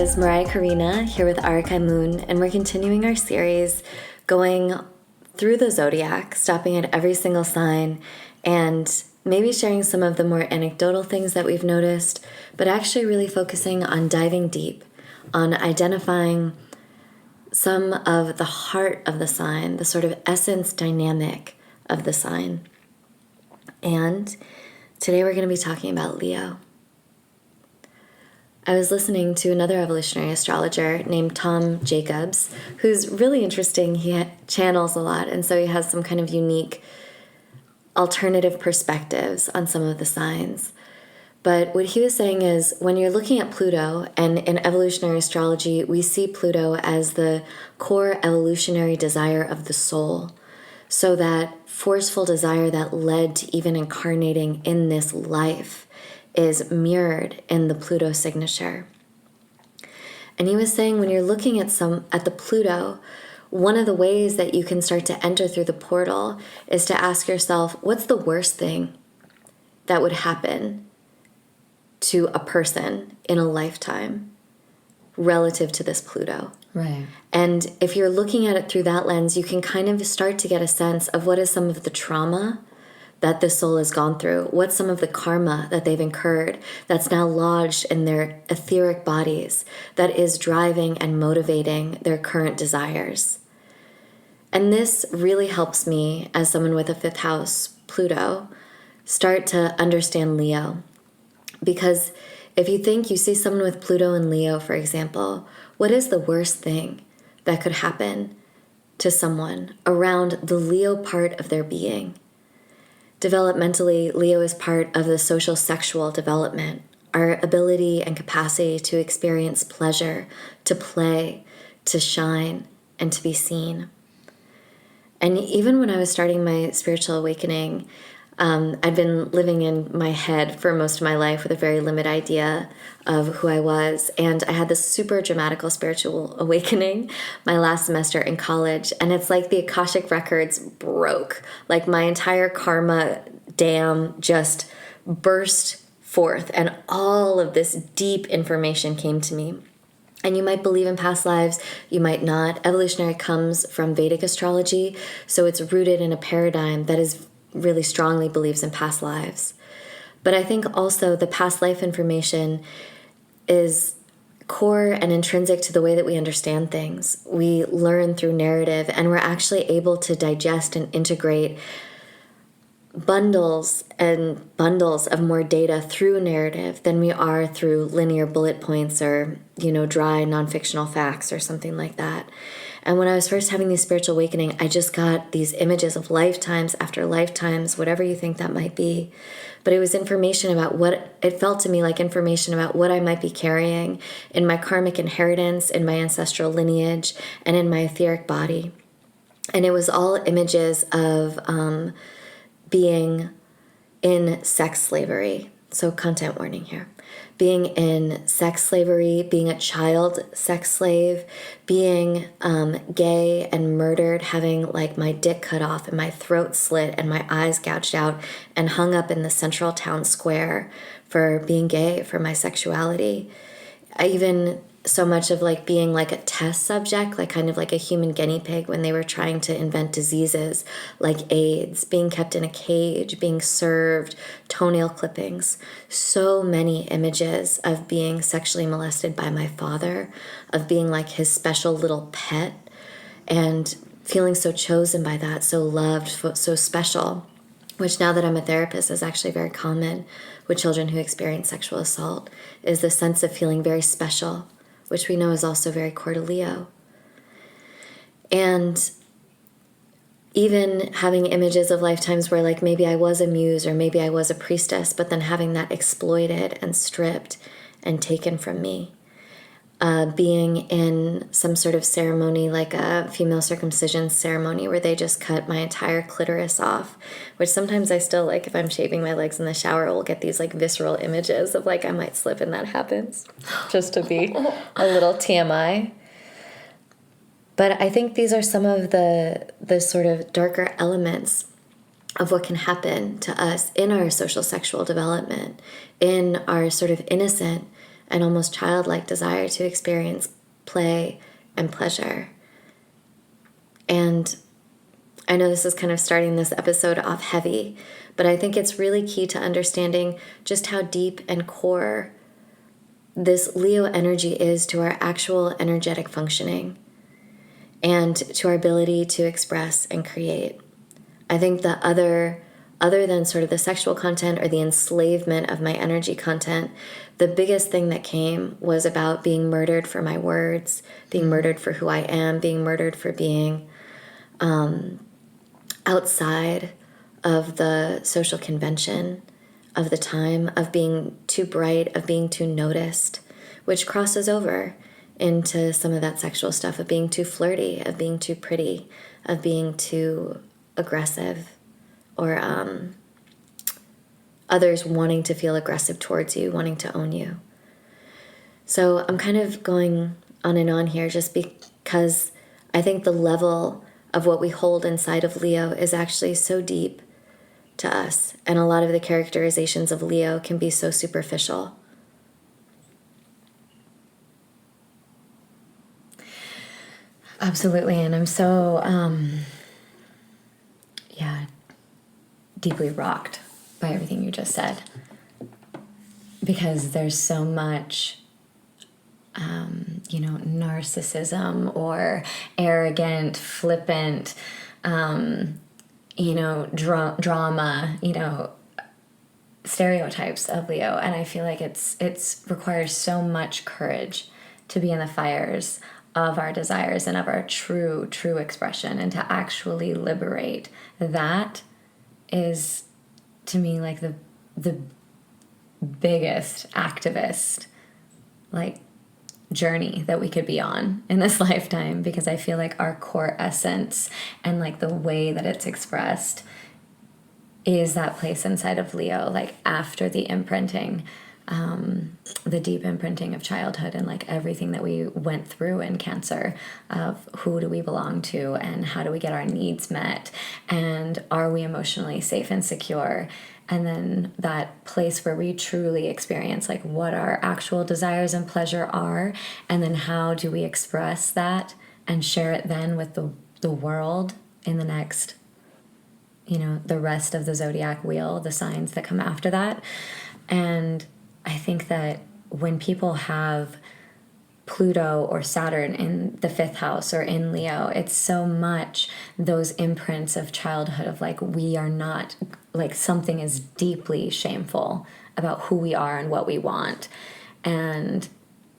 is Mariah Karina here with Arakai Moon, and we're continuing our series going through the zodiac, stopping at every single sign, and maybe sharing some of the more anecdotal things that we've noticed, but actually really focusing on diving deep, on identifying some of the heart of the sign, the sort of essence dynamic of the sign. And today we're going to be talking about Leo. I was listening to another evolutionary astrologer named Tom Jacobs, who's really interesting. He channels a lot, and so he has some kind of unique alternative perspectives on some of the signs. But what he was saying is, when you're looking at Pluto, and in evolutionary astrology, we see Pluto as the core evolutionary desire of the soul. So that forceful desire that led to even incarnating in this life is mirrored in the Pluto signature. And he was saying, when you're looking at the Pluto, one of the ways that you can start to enter through the portal is to ask yourself, what's the worst thing that would happen to a person in a lifetime relative to this Pluto? Right. And if you're looking at it through that lens, you can kind of start to get a sense of what is some of the trauma that this soul has gone through, what's some of the karma that they've incurred that's now lodged in their etheric bodies that is driving and motivating their current desires. And this really helps me, as someone with a fifth house Pluto, start to understand Leo. Because if you see someone with Pluto and Leo, for example, what is the worst thing that could happen to someone around the Leo part of their being? Developmentally, Leo is part of the social sexual development, our ability and capacity to experience pleasure, to play, to shine, and to be seen. And even when I was starting my spiritual awakening, I'd been living in my head for most of my life with a very limited idea of who I was. And I had this super dramatical spiritual awakening my last semester in college. And it's like the Akashic records broke. Like my entire karma dam just burst forth. And all of this deep information came to me. And you might believe in past lives, you might not. Evolutionary comes from Vedic astrology. So it's rooted in a paradigm that is really strongly believes in past lives. But I think also the past life information is core and intrinsic to the way that we understand things. We learn through narrative, and we're actually able to digest and integrate bundles and bundles of more data through narrative than we are through linear bullet points or, dry non-fictional facts or something like that. And when I was first having these spiritual awakening, I just got these images of lifetimes after lifetimes, whatever you think that might be. But it was information about it felt to me like information about what I might be carrying in my karmic inheritance, in my ancestral lineage, and in my etheric body. And it was all images of being in sex slavery. So content warning here. Being in sex slavery, being a child sex slave, being gay and murdered, having like my dick cut off and my throat slit and my eyes gouged out and hung up in the central town square for being gay, for my sexuality. Even so much of like being like a test subject, like kind of like a human guinea pig when they were trying to invent diseases like AIDS, being kept in a cage, being served toenail clippings. So many images of being sexually molested by my father, of being like his special little pet and feeling so chosen by that, so loved, so special, which now that I'm a therapist is actually very common with children who experience sexual assault, is the sense of feeling very special, which we know is also very core to Leo. And even having images of lifetimes where like maybe I was a muse or maybe I was a priestess, but then having that exploited and stripped and taken from me. Being in some sort of ceremony like a female circumcision ceremony where they just cut my entire clitoris off, which sometimes I still like if I'm shaving my legs in the shower, we'll get these like visceral images of like I might slip and that happens, just to be a little TMI. But I think these are some of the sort of darker elements of what can happen to us in our social sexual development, in our sort of innocent and almost childlike desire to experience play and pleasure. And I know this is kind of starting this episode off heavy, but I think it's really key to understanding just how deep and core this Leo energy is to our actual energetic functioning and to our ability to express and create. I think the other than sort of the sexual content or the enslavement of my energy content, the biggest thing that came was about being murdered for my words, being murdered for who I am, being murdered for being outside of the social convention of the time, of being too bright, of being too noticed, which crosses over into some of that sexual stuff, of being too flirty, of being too pretty, of being too aggressive, or others wanting to feel aggressive towards you, wanting to own you. So I'm kind of going on and on here just because I think the level of what we hold inside of Leo is actually so deep to us, and a lot of the characterizations of Leo can be so superficial. Absolutely, and I'm so deeply rocked by everything you just said, because there's so much narcissism or arrogant, flippant, drama, stereotypes of Leo. And I feel like it's requires so much courage to be in the fires of our desires and of our true expression, and to actually liberate. That is, to me, like the biggest activist, like, journey that we could be on in this lifetime, because I feel like our core essence and like the way that it's expressed is that place inside of Leo, like after the imprinting, the deep imprinting of childhood, and like everything that we went through in Cancer, of who do we belong to and how do we get our needs met, and are we emotionally safe and secure. And then that place where we truly experience like what our actual desires and pleasure are, and then how do we express that and share it then with the world in the next, the rest of the zodiac wheel, the signs that come after that. And I think that when people have Pluto or Saturn in the 5th house or in Leo, it's so much those imprints of childhood of like, we are not, like, something is deeply shameful about who we are and what we want. And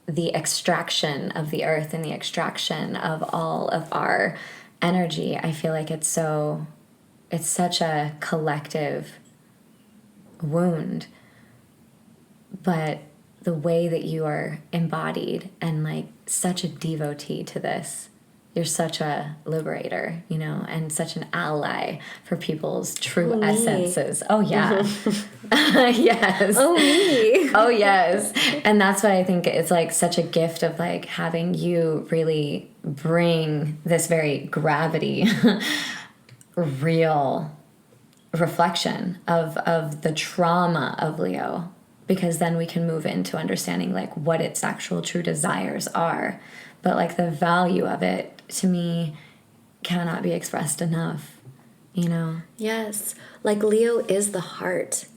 the extraction of the earth and the extraction of all of our energy, I feel like it's such a collective wound. But the way that you are embodied and like such a devotee to this, you're such a liberator, and such an ally for people's true essences. Oh, yeah. Yes. Oh, me. Oh, yes. And that's why I think it's like such a gift of like having you really bring this very gravity, real reflection of the trauma of Leo. Because then we can move into understanding like what its actual true desires are. But like the value of it, to me, cannot be expressed enough, Yes. Like Leo is the heart.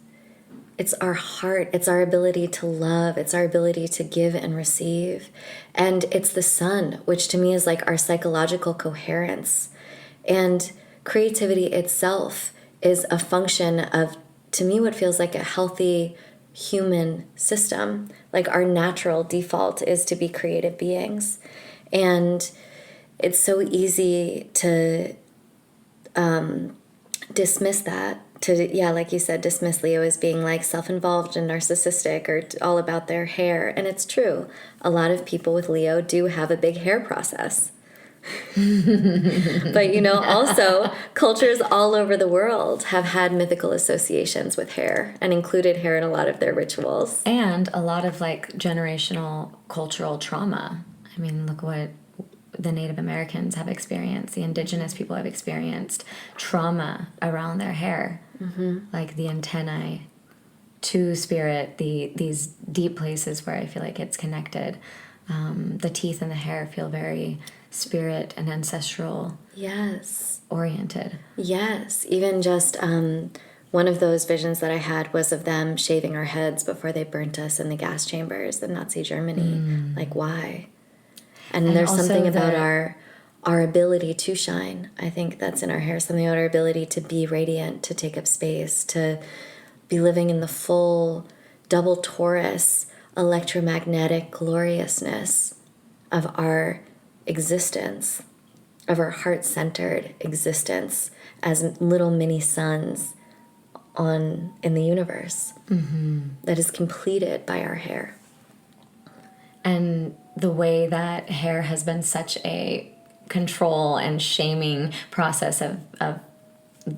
It's our heart. It's our ability to love. It's our ability to give and receive. And it's the sun, which to me is like our psychological coherence. And creativity itself is a function of, to me, what feels like a healthy human system. Like our natural default is to be creative beings, and it's so easy to dismiss that, like you said, dismiss Leo as being like self-involved and narcissistic or all about their hair. And it's true, a lot of people with Leo do have a big hair process. But also cultures all over the world have had mythical associations with hair and included hair in a lot of their rituals, and a lot of like generational cultural trauma. I mean, look what the Native Americans have experienced, the indigenous people have experienced trauma around their hair, like the antennae to spirit, these deep places where I feel like it's connected. The teeth and the hair feel very spirit and ancestral. Yes. Oriented. Yes. Even just one of those visions that I had was of them shaving our heads before they burnt us in the gas chambers in Nazi Germany. Like, why? And there's something about our ability to shine. I think that's in our hair. Something about our ability to be radiant, to take up space, to be living in the full double torus electromagnetic gloriousness of our existence, of our heart-centered existence as little mini suns in the universe that is completed by our hair. And the way that hair has been such a control and shaming process of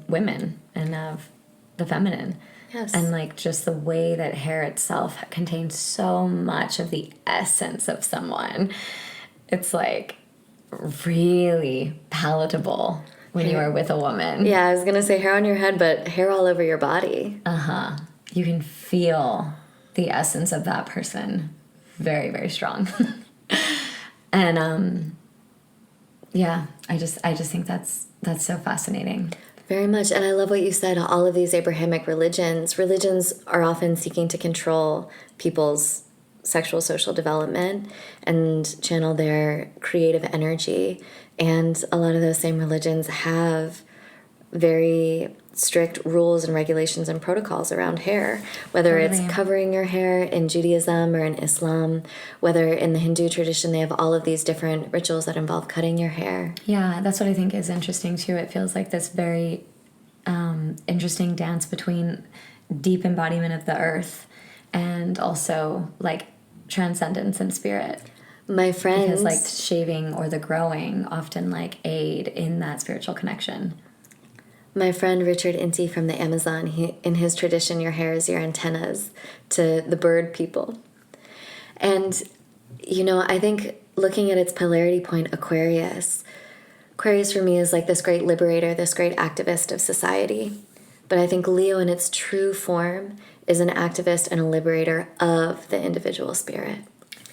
women and of the feminine. Yes. And like just the way that hair itself contains so much of the essence of someone. It's like really palatable when you are with a woman. Yeah, I was going to say hair on your head, but hair all over your body. You can feel the essence of that person very, very strong. And yeah, I just think that's so fascinating. Very much. And I love what you said. All of these Abrahamic religions are often seeking to control people's sexual social development and channel their creative energy. And a lot of those same religions have very strict rules and regulations and protocols around hair, whether Totally. it's covering your hair in Judaism or in Islam, whether in the Hindu tradition they have all of these different rituals that involve cutting your hair. Yeah, that's what I think is interesting too. It feels like this very interesting dance between deep embodiment of the earth and also like transcendence and spirit. My friends, Because like shaving or the growing often like aid in that spiritual connection. my friend Richard Inti from the Amazon, in his tradition, your hair is your antennas to the bird people. And, I think looking at its polarity point, Aquarius for me is like this great liberator, this great activist of society. But I think Leo in its true form is an activist and a liberator of the individual spirit,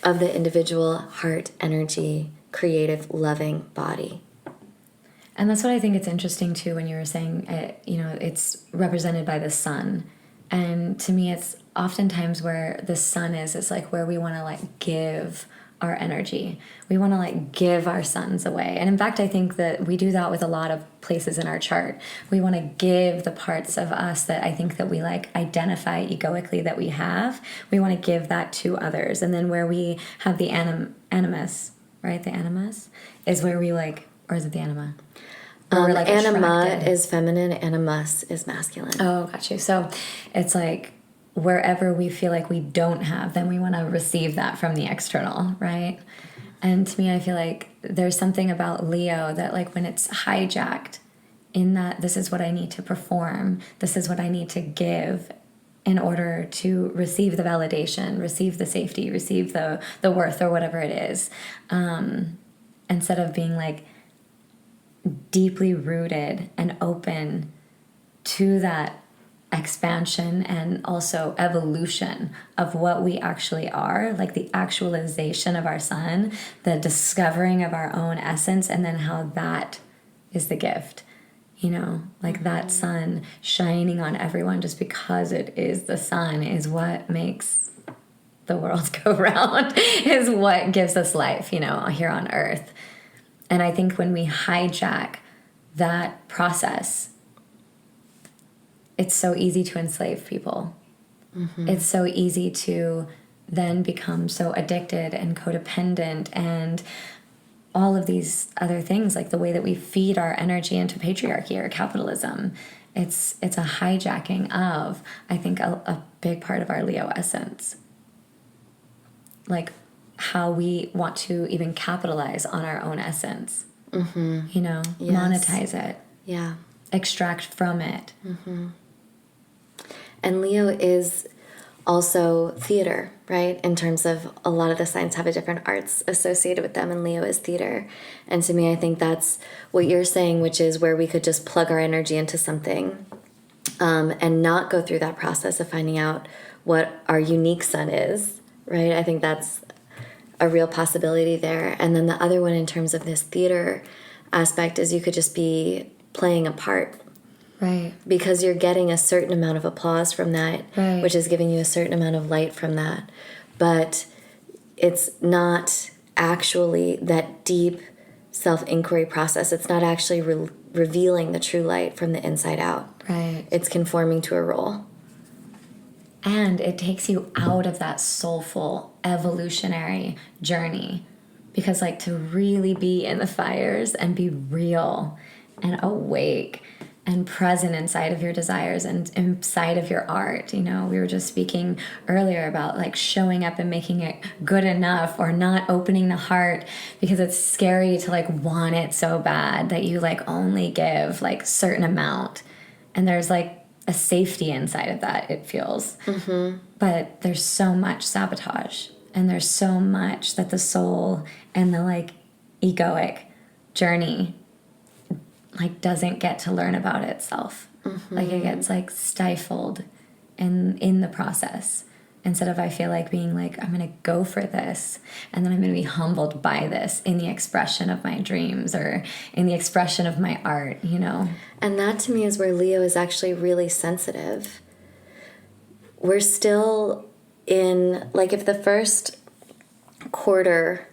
of the individual heart, energy, creative, loving body. And that's what I think it's interesting too when you were saying, it's represented by the sun. And to me, it's oftentimes where the sun is like where we want to like give our energy. We want to like give our suns away. And in fact, I think that we do that with a lot of places in our chart. We want to give the parts of us that I think that we like identify egoically that we have. We want to give that to others. And then where we have the animus, right? The animus is where we like, or is it the anima? Like anima is feminine, animus is masculine. Oh, got you. So it's like wherever we feel like we don't have, then we want to receive that from the external, right? And to me, I feel like there's something about Leo that like when it's hijacked in that this is what I need to perform, this is what I need to give in order to receive the validation, receive the safety, receive the worth or whatever it is. Instead of being like deeply rooted and open to that expansion and also evolution of what we actually are, like the actualization of our sun, the discovering of our own essence, and then how that is the gift, like that sun shining on everyone just because it is the sun is what makes the world go round, is what gives us life, here on earth. And I think when we hijack that process, it's so easy to enslave people. Mm-hmm. It's so easy to then become so addicted and codependent and all of these other things, like the way that we feed our energy into patriarchy or capitalism. It's a hijacking of, I think, a big part of our Leo essence. Like how we want to even capitalize on our own essence. Mm-hmm. Yes. Monetize it. Yeah. Extract from it. Mm-hmm. And Leo is also theater, right? In terms of a lot of the signs have a different arts associated with them, and Leo is theater. And to me, I think that's what you're saying, which is where we could just plug our energy into something and not go through that process of finding out what our unique sun is, right? I think that's a real possibility there. And then the other one in terms of this theater aspect is you could just be playing a part. Right. Because you're getting a certain amount of applause from that, Right. which is giving you a certain amount of light from that. But it's not actually that deep self-inquiry process. It's not actually revealing the true light from the inside out. Right. It's conforming to a role. And it takes you out of that soulful evolutionary journey, because like to really be in the fires and be real and awake and present inside of your desires and inside of your art. You know, we were just speaking earlier about like showing up and making it good enough, or not opening the heart because it's scary to like want it so bad that you like only give like certain amount. And there's like a safety inside of that, it feels. Mm-hmm. But there's so much sabotage, and there's so much that the soul and the like egoic journey like doesn't get to learn about itself. Mm-hmm. Like it gets like stifled in the process, instead of, I feel like, being like, I'm gonna go for this, and then I'm gonna be humbled by this in the expression of my dreams or in the expression of my art, you know. And that to me is where Leo is actually really sensitive. We're still in, like, if the first quarter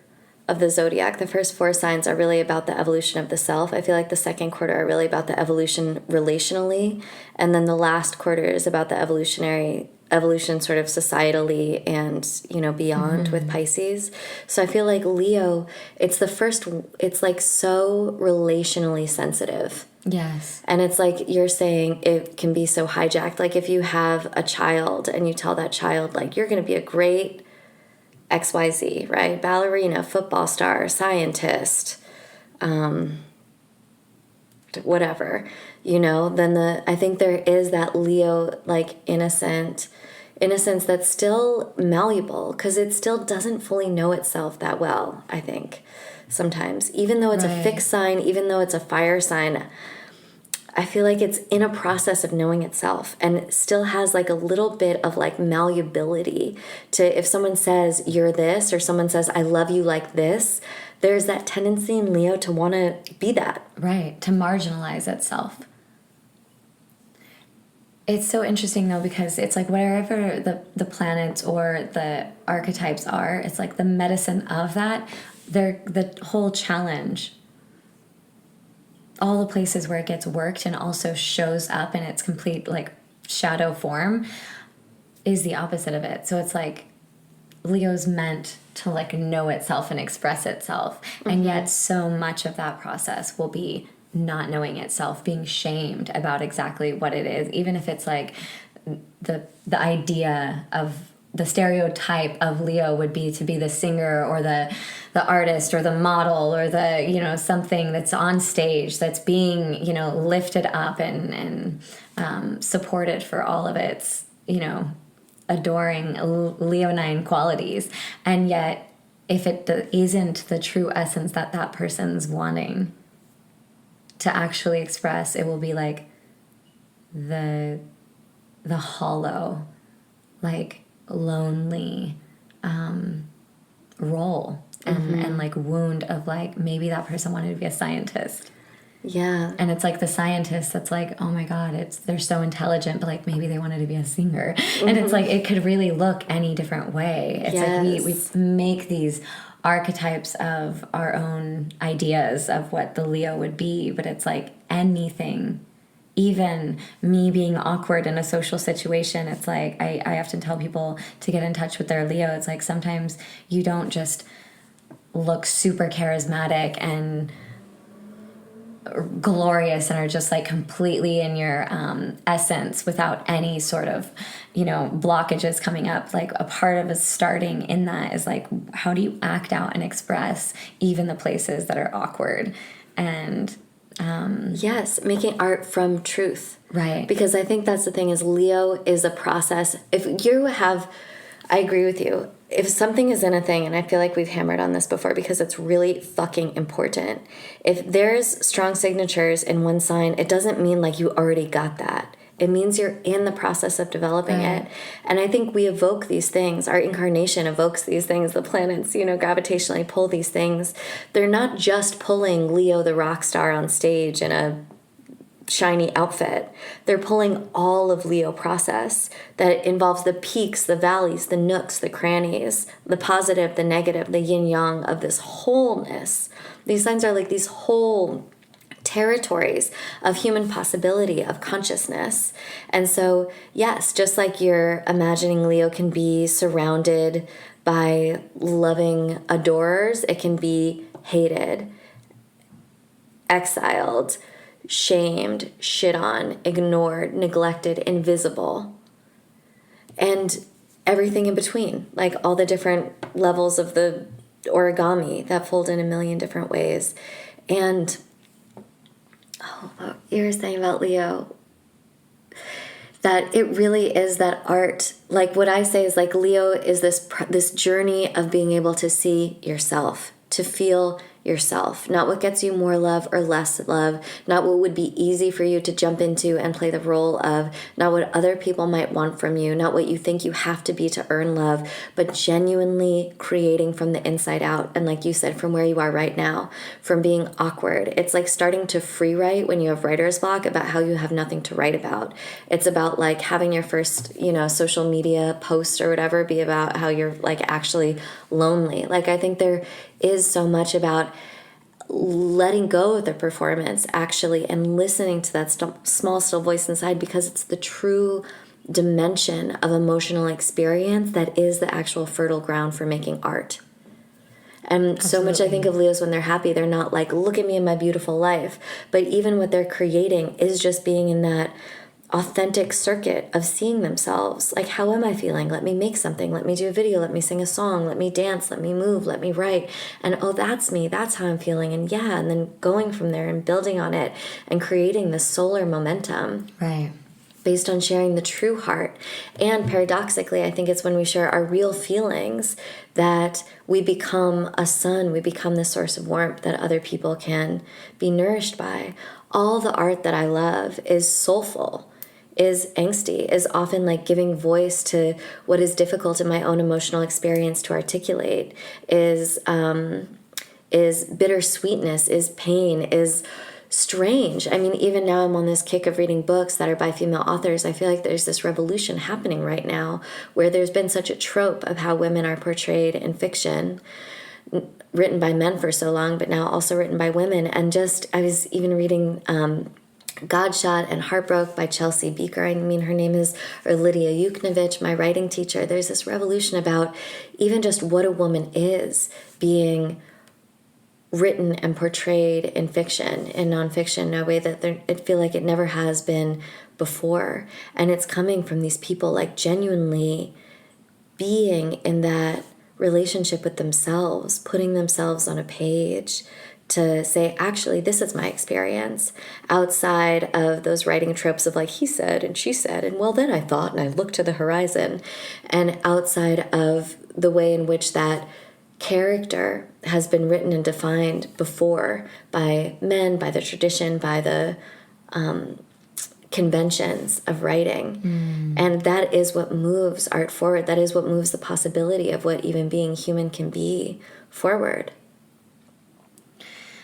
of the zodiac, the first 4 signs are really about the evolution of the self, I feel like the second quarter are really about the evolution relationally, and then the last quarter is about the evolution sort of societally and, you know, beyond, with Pisces. So I feel like Leo, it's like so relationally sensitive. Yes. And it's like you're saying, it can be so hijacked. Like if you have a child and you tell that child, like, you're going to be a great XYZ, right? Ballerina, football star, scientist, whatever, you know, then I think there is that Leo, like, innocence that's still malleable, because it still doesn't fully know itself that well, I think, sometimes. Even though it's a fixed sign, even though it's a fire sign, I feel like it's in a process of knowing itself, and it still has like a little bit of like malleability to, if someone says you're this, or someone says I love you like this, there's that tendency in Leo to want to be that. Right, to marginalize itself. It's so interesting though, because it's like wherever the planets or the archetypes are, it's like the medicine of that. They're the whole challenge. All the places where it gets worked and also shows up in its complete like shadow form is the opposite of it. So it's like Leo's meant to like know itself and express itself. Mm-hmm. And yet so much of that process will be not knowing itself, being shamed about exactly what it is, even if it's like the idea of the stereotype of Leo would be to be the singer or the artist or the model or the, you know, something that's on stage that's being, you know, lifted up and supported for all of its, you know, adoring Leonine qualities. And yet if it isn't the true essence that person's wanting to actually express, it will be like the hollow, like lonely role and like wound of like, maybe that person wanted to be a scientist. Yeah. And it's like the scientist that's like, oh my God, they're so intelligent, but like maybe they wanted to be a singer. Mm-hmm. And it's like, it could really look any different way. It's like we make these archetypes of our own ideas of what the Leo would be, but it's like anything. Even me being awkward in a social situation, it's like I often tell people to get in touch with their Leo. It's like sometimes you don't just look super charismatic and glorious and are just like completely in your essence without any sort of, you know, blockages coming up. Like a part of us starting in that is like, how do you act out and express even the places that are awkward? And yes, making art from truth. Right. Because I think that's the thing, is Leo is a process. If you have, I agree with you. If something is in a thing, and I feel like we've hammered on this before because it's really fucking important. If there's strong signatures in one sign, it doesn't mean like you already got that. It means you're in the process of developing it. And I think we evoke these things. Our incarnation evokes these things. The planets, gravitationally pull these things. They're not just pulling Leo the rock star on stage in a shiny outfit. They're pulling all of Leo process that involves the peaks, the valleys, the nooks, the crannies, the positive, the negative, the yin yang of this wholeness. These signs are like these whole territories of human possibility, of consciousness. And so, yes, just like you're imagining Leo can be surrounded by loving adorers, it can be hated, exiled, shamed, shit on, ignored, neglected, invisible, and everything in between, like all the different levels of the origami that fold in a million different ways. And what you were saying about Leo, that it really is that art. Like what I say is like Leo is this journey of being able to see yourself, to feel yourself, not what gets you more love or less love, not what would be easy for you to jump into and play the role of, not what other people might want from you, not what you think you have to be to earn love, but genuinely creating from the inside out. And like you said, from where you are right now, from being awkward. It's like starting to free write when you have writer's block about how you have nothing to write about. It's about like having your first, social media post or whatever be about how you're like actually lonely. Like I think there is so much about letting go of the performance actually and listening to that small still voice inside, because it's the true dimension of emotional experience that is the actual fertile ground for making art. And Absolutely. So much I think of Leos when they're happy, they're not like, look at me in my beautiful life, but even what they're creating is just being in that authentic circuit of seeing themselves. Like, how am I feeling? Let me make something. Let me do a video. Let me sing a song. Let me dance. Let me move. Let me write. And oh, that's me. That's how I'm feeling. And yeah, and then going from there and building on it and creating this solar momentum. Right. Based on sharing the true heart. And paradoxically, I think it's when we share our real feelings that we become a sun, we become the source of warmth that other people can be nourished by. All the art that I love is soulful, is angsty, is often like giving voice to what is difficult in my own emotional experience to articulate, is bittersweetness, is pain, is strange. I mean, even now I'm on this kick of reading books that are by female authors. I feel like there's this revolution happening right now where there's been such a trope of how women are portrayed in fiction, written by men for so long, but now also written by women. And just, I was even reading Godshot and Heartbroke by Chelsea Beaker. I mean, her name is, or Lydia Yuknovich, my writing teacher. There's this revolution about even just what a woman is being written and portrayed in fiction and nonfiction in a way that I feel like it never has been before. And it's coming from these people like genuinely being in that relationship with themselves, putting themselves on a page to say, actually, this is my experience, outside of those writing tropes of like, he said and she said, and well, then I thought, and I looked to the horizon, and outside of the way in which that character has been written and defined before by men, by the tradition, by the conventions of writing. And that is what moves art forward. That is what moves the possibility of what even being human can be forward.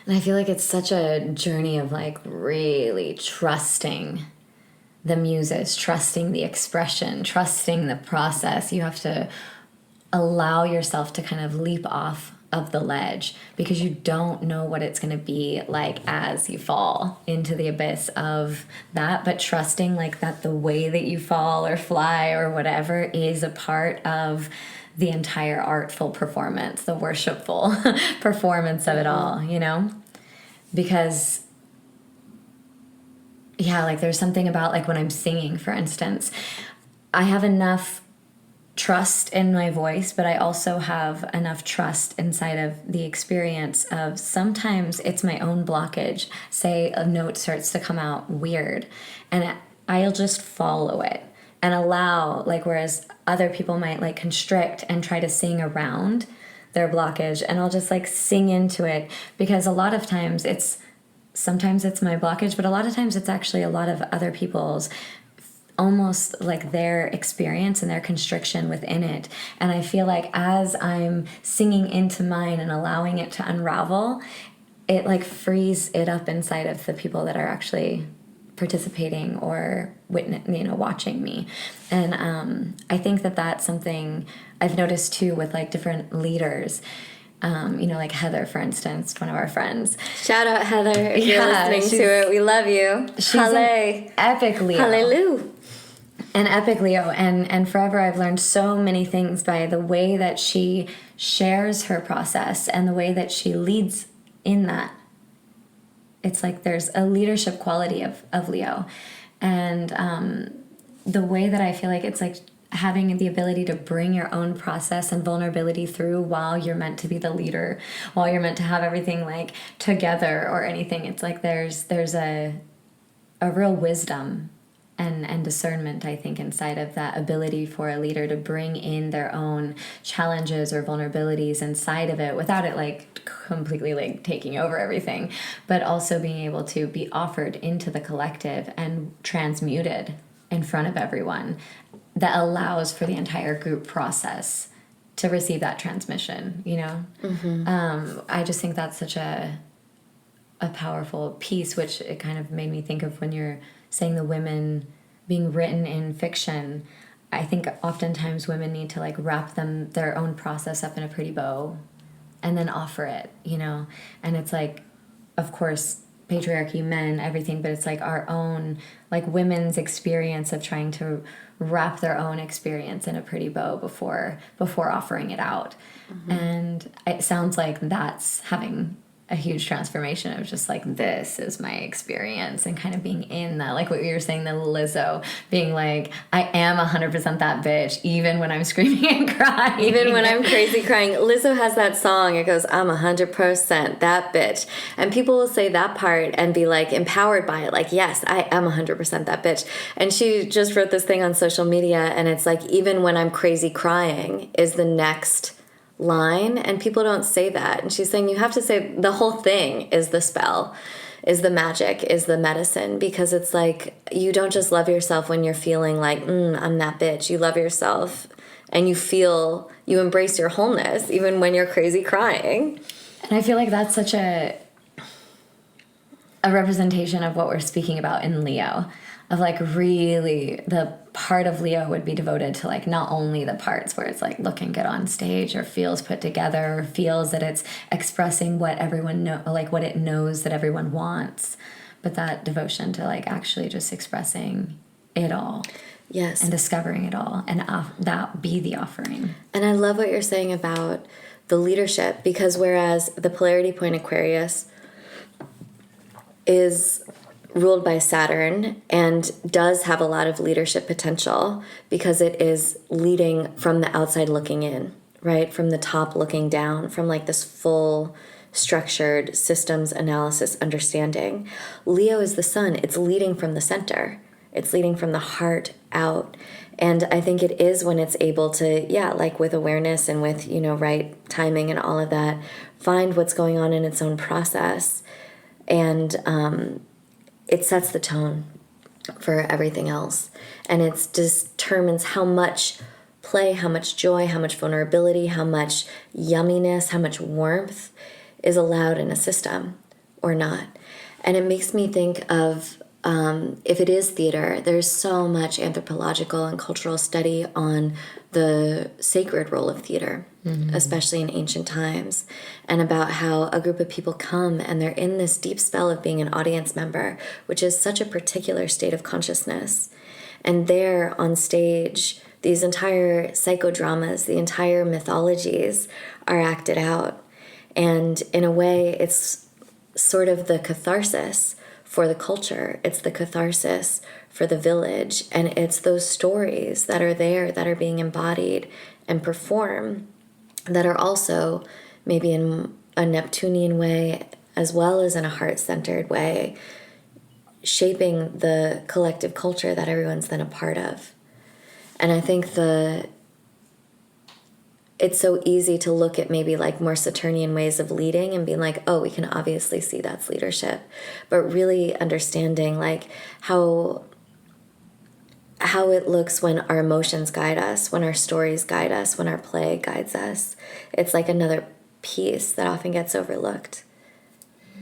And I feel like it's such a journey of like really trusting the muses, trusting the expression, trusting the process. You have to allow yourself to kind of leap off of the ledge because you don't know what it's going to be like as you fall into the abyss of that, but trusting like that the way that you fall or fly or whatever is a part of the entire artful performance, the worshipful performance of it all, because yeah, like there's something about like when I'm singing, for instance, I have enough trust in my voice, but I also have enough trust inside of the experience of sometimes it's my own blockage. Say a note starts to come out weird and I'll just follow it and allow, like, whereas other people might like constrict and try to sing around their blockage, and I'll just like sing into it, because a lot of times sometimes it's my blockage, but a lot of times it's actually a lot of other people's almost like their experience and their constriction within it. And I feel like as I'm singing into mine and allowing it to unravel, it like frees it up inside of the people that are actually participating or watching me. And I think that that's something I've noticed too with like different leaders. Like Heather, for instance, one of our friends. Shout out Heather if you're listening to it. We love you. She's an epic Leo. Hallelujah. An epic Leo. And forever I've learned so many things by the way that she shares her process and the way that she leads in that. It's like there's a leadership quality of Leo. And the way that I feel like it's like having the ability to bring your own process and vulnerability through while you're meant to be the leader, while you're meant to have everything like together or anything. It's like there's a real wisdom and discernment, I think, inside of that ability for a leader to bring in their own challenges or vulnerabilities inside of it without it like completely like taking over everything, but also being able to be offered into the collective and transmuted in front of everyone that allows for the entire group process to receive that transmission, I just think that's such a powerful piece, which it kind of made me think of when you're saying the women being written in fiction. I think oftentimes women need to like wrap their own process up in a pretty bow and then offer it, and it's like, of course, patriarchy, men, everything, but it's like our own, like women's experience of trying to wrap their own experience in a pretty bow before offering it out. Mm-hmm. And it sounds like that's having a huge transformation of just like, this is my experience, and kind of being in that, like what you were saying, the Lizzo being like, I am 100% that bitch, even when I'm screaming and crying. Even when I'm crazy crying. Lizzo has that song, it goes, I'm 100% that bitch. And people will say that part and be like empowered by it. Like, yes, I am 100% that bitch. And she just wrote this thing on social media, and it's like, even when I'm crazy crying is the next line, and people don't say that. And she's saying you have to say the whole thing is the spell, is the magic, is the medicine, because it's like you don't just love yourself when you're feeling like I'm that bitch. You love yourself and you embrace your wholeness even when you're crazy crying. And I feel like that's such a representation of what we're speaking about in Leo, of like really the part of Leo would be devoted to like not only the parts where it's like looking good on stage or feels put together or feels that it's expressing what everyone like what it knows that everyone wants, but that devotion to like actually just expressing it all. Yes. And discovering it all, and that be the offering. And I love what you're saying about the leadership, because whereas the polarity point Aquarius is ruled by Saturn and does have a lot of leadership potential because it is leading from the outside looking in, right? From the top looking down, from like this full structured systems analysis understanding. Leo is the sun. It's leading from the center. It's leading from the heart out. And I think it is when it's able to, like with awareness and with, right timing and all of that, find what's going on in its own process. And, it sets the tone for everything else. And it determines how much play, how much joy, how much vulnerability, how much yumminess, how much warmth is allowed in a system or not. And it makes me think of, if it is theater, there's so much anthropological and cultural study on the sacred role of theater, especially in ancient times, and about how a group of people come and they're in this deep spell of being an audience member, which is such a particular state of consciousness. And there on stage, these entire psychodramas, the entire mythologies are acted out. And in a way, it's sort of the catharsis for the culture. It's the catharsis for the village. And it's those stories that are there that are being embodied and performed that are also maybe in a Neptunian way as well as in a heart-centered way, shaping the collective culture that everyone's then a part of. And I think it's so easy to look at maybe like more Saturnian ways of leading and being like, oh, we can obviously see that's leadership. But really understanding like how how it looks when our emotions guide us, when our stories guide us, when our play guides us. It's like another piece that often gets overlooked.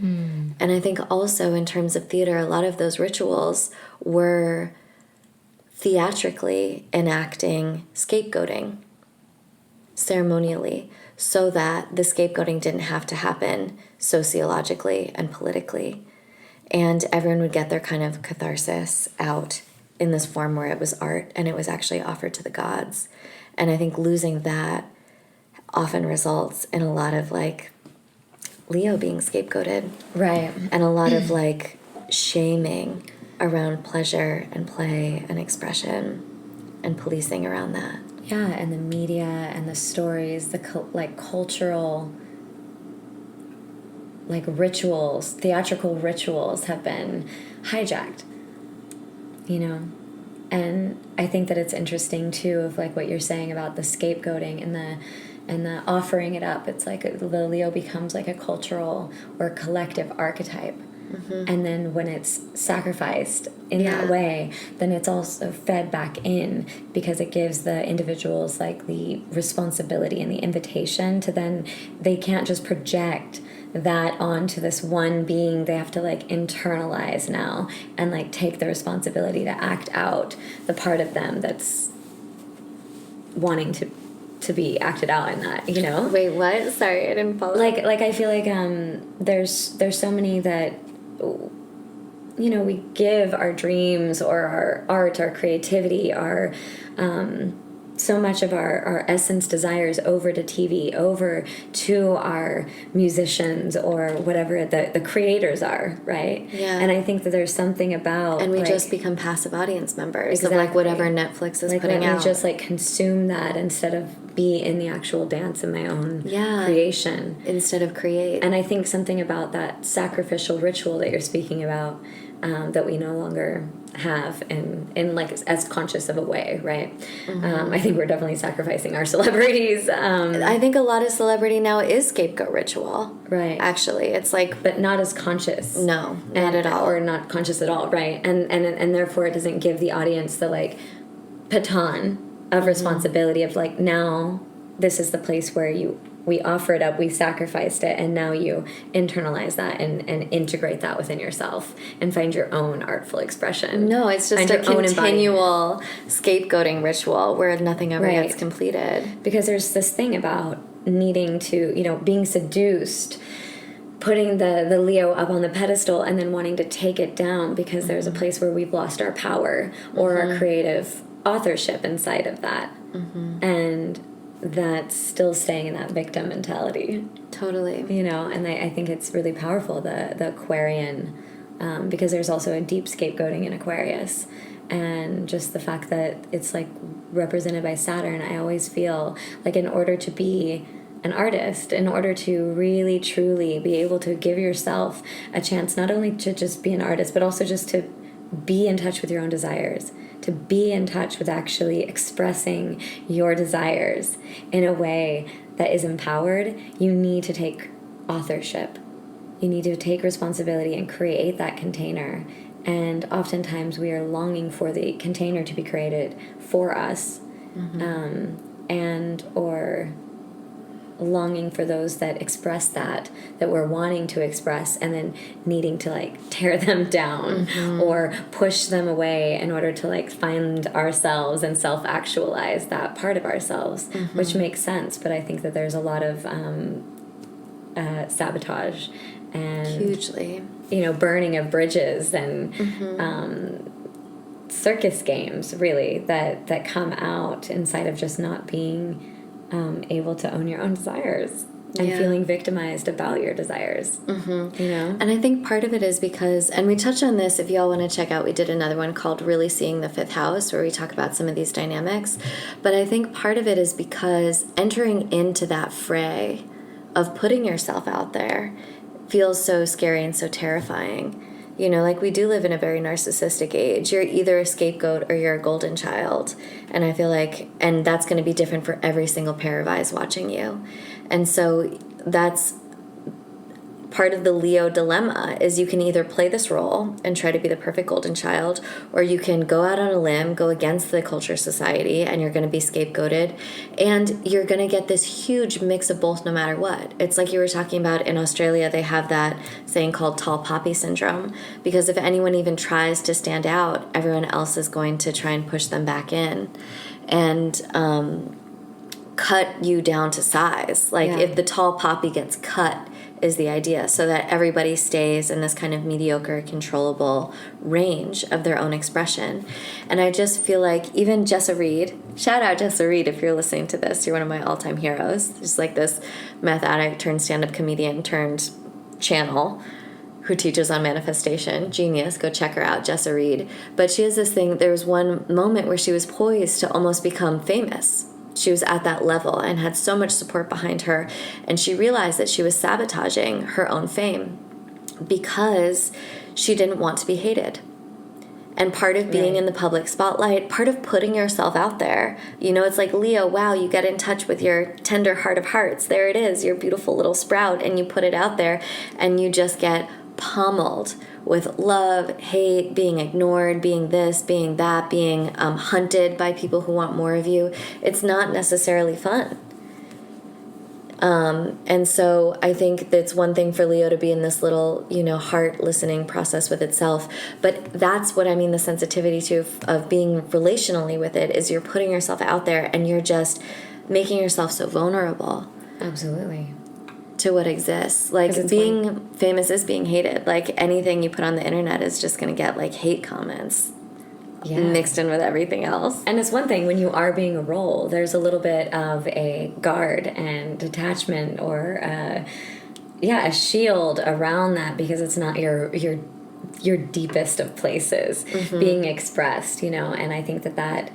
And I think also in terms of theater, a lot of those rituals were theatrically enacting scapegoating ceremonially, so that the scapegoating didn't have to happen sociologically and politically. And everyone would get their kind of catharsis out in this form where it was art and it was actually offered to the gods. And I think losing that often results in a lot of like Leo being scapegoated. Right. And a lot of like shaming around pleasure and play and expression and policing around that. Yeah, and the media and the stories, the cultural rituals, theatrical rituals have been hijacked, And I think that it's interesting too of like what you're saying about the scapegoating and the offering it up. It's like the Leo becomes like a cultural or collective archetype. And then when it's sacrificed in that way, then it's also fed back in, because it gives the individuals like the responsibility and the invitation to then, they can't just project that onto this one being. They have to like internalize now and like take the responsibility to act out the part of them that's wanting to be acted out in that, Wait, what? Sorry, I didn't follow. Like I feel like there's so many that we give our dreams or our art, our creativity, our so much of our essence, desires over to TV, over to our musicians or whatever the creators are, right? Yeah. And I think that there's something about... And we like, just become passive audience members exactly. of like whatever Netflix is like, putting let out. me just like consume that instead of be in the actual dance of my own creation. Instead of create. And I think something about that sacrificial ritual that you're speaking about, that we no longer have in like as conscious of a way, right? I think we're definitely sacrificing our celebrities. I think a lot of celebrity now is scapegoat ritual. Right. Actually, it's like... But not as conscious. No, not at all. Or not conscious at all, right? And therefore it doesn't give the audience the like baton of responsibility of like, now this is the place where we offer it up, we sacrificed it, and now you internalize that and integrate that within yourself and find your own artful expression. No, it's just a continual scapegoating ritual where nothing ever gets completed. Because there's this thing about needing to, being seduced, putting the Leo up on the pedestal and then wanting to take it down because there's a place where we've lost our power or our creative authorship inside of that. And that's still staying in that victim mentality. Totally. And I think it's really powerful, the Aquarian, because there's also a deep scapegoating in Aquarius. And just the fact that it's like represented by Saturn, I always feel like in order to be an artist, in order to really truly be able to give yourself a chance not only to just be an artist, but also just to be in touch with your own desires, to be in touch with actually expressing your desires in a way that is empowered, you need to take authorship. You need to take responsibility and create that container. And oftentimes we are longing for the container to be created for us, and or longing for those that express that we're wanting to express, and then needing to like tear them down or push them away in order to like find ourselves and self-actualize that part of ourselves, which makes sense. But I think that there's a lot of sabotage and hugely, burning of bridges and circus games really that come out inside of just not being able to own your own desires and feeling victimized about your desires. And I think part of it is because, and we touched on this, if y'all want to check out, we did another one called Really Seeing the Fifth House, where we talk about some of these dynamics. But I think part of it is because entering into that fray of putting yourself out there feels so scary and so terrifying. Like we do live in a very narcissistic age. You're either a scapegoat or you're a golden child. And I feel like, and that's going to be different for every single pair of eyes watching you. And so that's part of the Leo dilemma is you can either play this role and try to be the perfect golden child, or you can go out on a limb, go against the culture society, and you're going to be scapegoated, and you're going to get this huge mix of both no matter what. It's like you were talking about in Australia, they have that saying called tall poppy syndrome, because if anyone even tries to stand out, everyone else is going to try and push them back in and cut you down to size. Like if the tall poppy gets cut, is the idea, so that everybody stays in this kind of mediocre, controllable range of their own expression. And I just feel like even Jessa Reed, shout out Jessa Reed if you're listening to this, you're one of my all-time heroes. Just like this meth addict turned stand-up comedian turned channel who teaches on manifestation. Genius, go check her out, Jessa Reed. But she has this thing, there was one moment where she was poised to almost become famous. She was at that level and had so much support behind her, and she realized that she was sabotaging her own fame because she didn't want to be hated. And part of being in the public spotlight, part of putting yourself out there, you know, it's like, Leo, wow, you get in touch with your tender heart of hearts. There it is, your beautiful little sprout, and you put it out there, and you just get pummeled with love, hate, being ignored, being this, being that, being hunted by people who want more of you. It's not necessarily fun. And so I think that's one thing for Leo to be in this little, you know, heart listening process with itself. But that's what I mean, the sensitivity to of being relationally with it is you're putting yourself out there and you're just making yourself so vulnerable. Absolutely. To what exists. Like being famous is being hated. Like anything you put on the internet is just going to get like hate comments mixed in with everything else. And it's one thing when you are being a role, there's a little bit of a guard and detachment or a shield around that, because it's not your deepest of places being expressed, you know. And I think that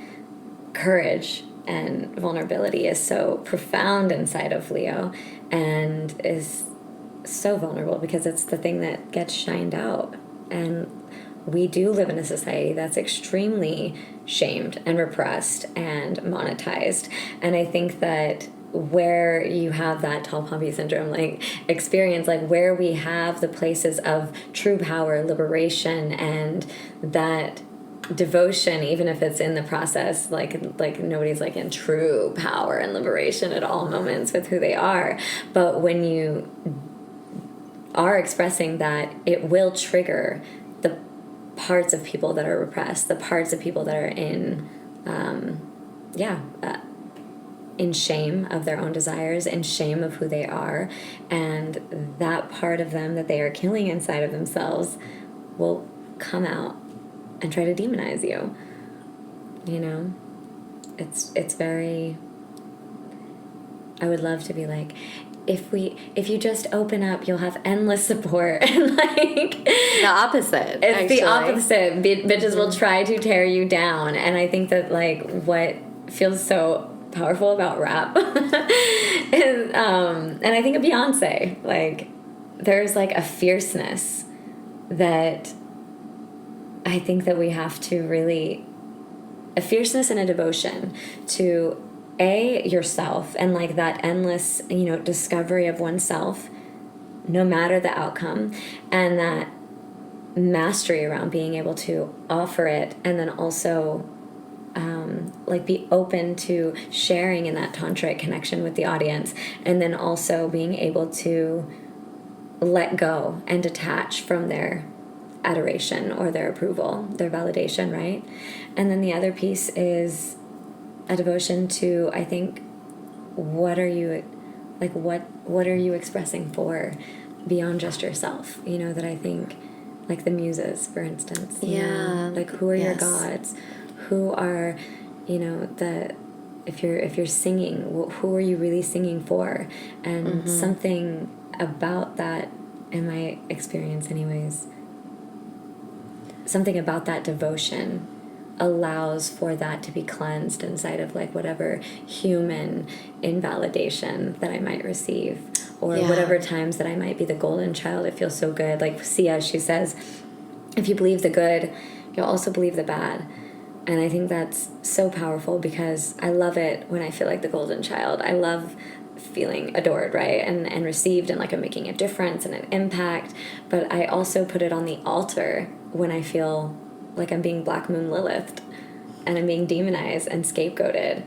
courage and vulnerability is so profound inside of Leo and is so vulnerable because it's the thing that gets shined out. And we do live in a society that's extremely shamed and repressed and monetized. And I think that where you have that tall poppy syndrome like experience, like where we have the places of true power, liberation, and that devotion, even if it's in the process, like nobody's like in true power and liberation at all moments with who they are, but when you are expressing that, it will trigger the parts of people that are repressed, the parts of people that are in in shame of their own desires, in shame of who they are, and that part of them that they are killing inside of themselves will come out and try to demonize you. You know, it's very, I would love to be like, if you just open up, you'll have endless support. And like the opposite. It's actually. the opposite. Bitches will try to tear you down. And I think that like what feels so powerful about rap is, and I think of Beyonce, like there's like a fierceness that I think that we have to really, a fierceness and a devotion to yourself and like that endless, you know, discovery of oneself, no matter the outcome, and that mastery around being able to offer it, and then also like be open to sharing in that tantric connection with the audience, and then also being able to let go and detach from their adoration or their approval, their validation, right? And then the other piece is a devotion to, I think, what are you expressing for beyond just yourself? You know, that I think, like the muses, for instance. You know, like who are your gods? Who are, you know, if you're singing, who are you really singing for? And something about that, in my experience anyways, something about that devotion allows for that to be cleansed inside of like whatever human invalidation that I might receive, or whatever times that I might be the golden child. It feels so good. Like Sia, she says, if you believe the good, you'll also believe the bad. And I think that's so powerful because I love it when I feel like the golden child. I love feeling adored, right? And received, and like I'm making a difference and an impact. But I also put it on the altar when I feel like I'm being Black Moon Lilith and I'm being demonized and scapegoated.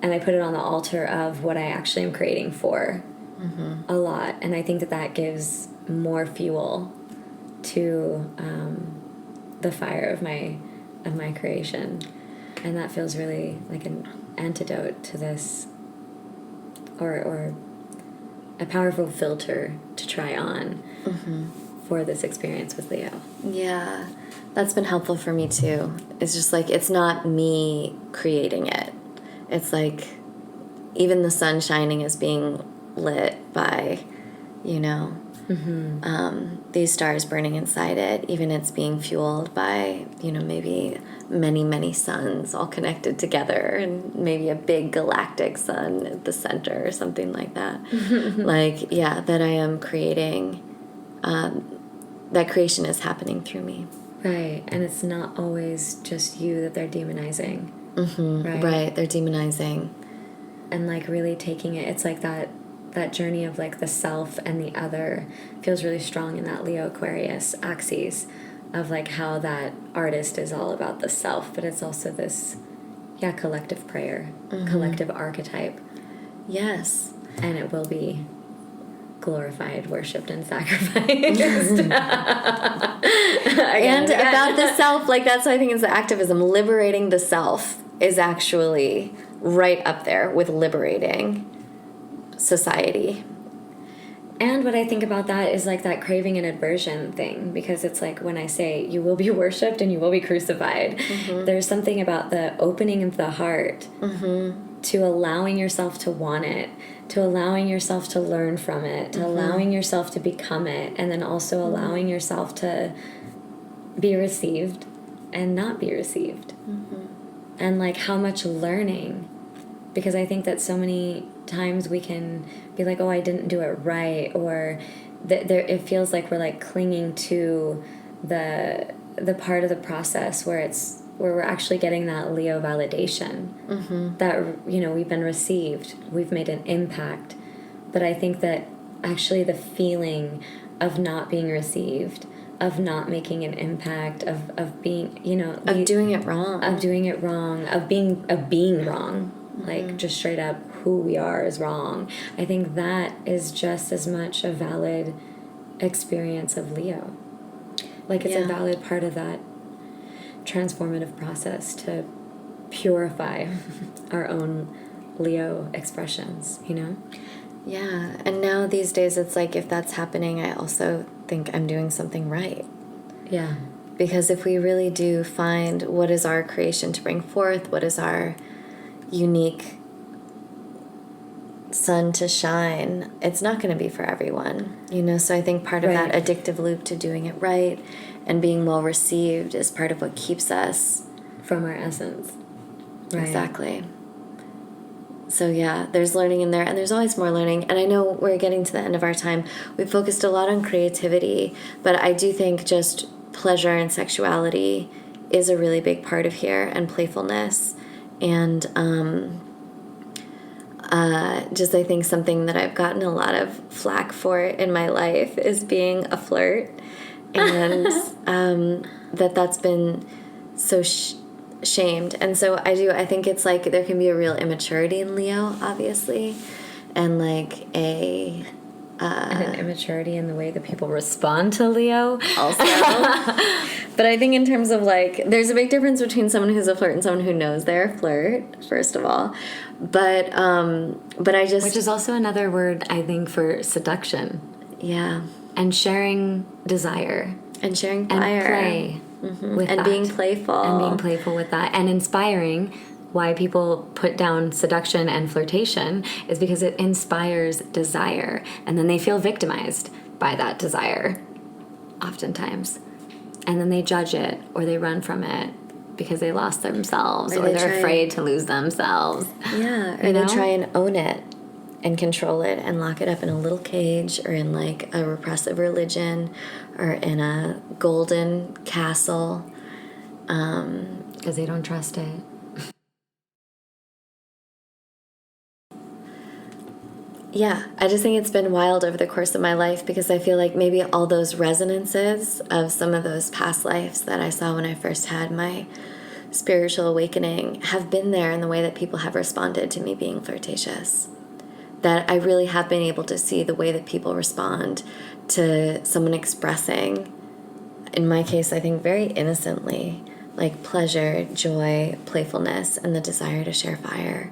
And I put it on the altar of what I actually am creating for a lot. And I think that that gives more fuel to the fire of my creation. And that feels really like an antidote to this, or a powerful filter to try on for this experience with Leo. Yeah, that's been helpful for me too. It's just like, it's not me creating it. It's like even the sun shining is being lit by, you know, these stars burning inside it. Even it's being fueled by, you know, maybe many, many suns all connected together, and maybe a big galactic sun at the center or something like that. Like, yeah, that I am creating, that creation is happening through me. Right. And it's not always just you that they're demonizing. Right, they're demonizing. And like really taking it, it's like that journey of like the self and the other feels really strong in that Leo Aquarius axis of like how that artist is all about the self, but it's also this collective prayer, collective archetype. Yes. And it will be glorified, worshipped, and sacrificed. And about the self, like that's why I think it's the activism. Liberating the self is actually right up there with liberating society. And what I think about that is like that craving and aversion thing, because it's like when I say you will be worshipped and you will be crucified, there's something about the opening of the heart to allowing yourself to want it, to allowing yourself to learn from it, to allowing yourself to become it, and then also allowing yourself to be received and not be received. And like how much learning, because I think that so many times we can be like, oh, I didn't do it right, or it feels like we're like clinging to the part of the process where we're actually getting that Leo validation, that, you know, we've been received, we've made an impact. But I think that actually the feeling of not being received, of not making an impact, of being, you know, Of doing it wrong. of being wrong, like just straight up who we are is wrong. I think that is just as much a valid experience of Leo. Like it's a valid part of that transformative process to purify our own Leo expressions, you know? Yeah, and now these days it's like if that's happening, I also think I'm doing something right. Yeah. Because if we really do find what is our creation to bring forth, what is our unique sun to shine, it's not going to be for everyone, you know? So I think part of that addictive loop to doing it right and being well received is part of what keeps us from our essence. Right. Exactly. So yeah, there's learning in there, and there's always more learning. And I know we're getting to the end of our time. We focused a lot on creativity, but I do think just pleasure and sexuality is a really big part of here, and playfulness. And just I think something that I've gotten a lot of flack for in my life is being a flirt, and that's been so shamed. And so I think it's like there can be a real immaturity in Leo, obviously, and like and an immaturity in the way that people respond to Leo also. But I think in terms of like, there's a big difference between someone who's a flirt and someone who knows they're a flirt, first of all. But I just, which is also another word I think for seduction. Yeah. And sharing desire. And sharing fire. And play. With and that. being playful. And being playful with that. And inspiring. Why people put down seduction and flirtation is because it inspires desire. And then they feel victimized by that desire, oftentimes. And then they judge it, or they run from it because they lost themselves, or they're afraid to lose themselves. Yeah, or they try and own it and control it and lock it up in a little cage, or in like a repressive religion, or in a golden castle. Because they don't trust it. Yeah, I just think it's been wild over the course of my life because I feel like maybe all those resonances of some of those past lives that I saw when I first had my spiritual awakening have been there in the way that people have responded to me being flirtatious. That I really have been able to see the way that people respond to someone expressing, in my case, I think very innocently, like pleasure, joy, playfulness, and the desire to share fire.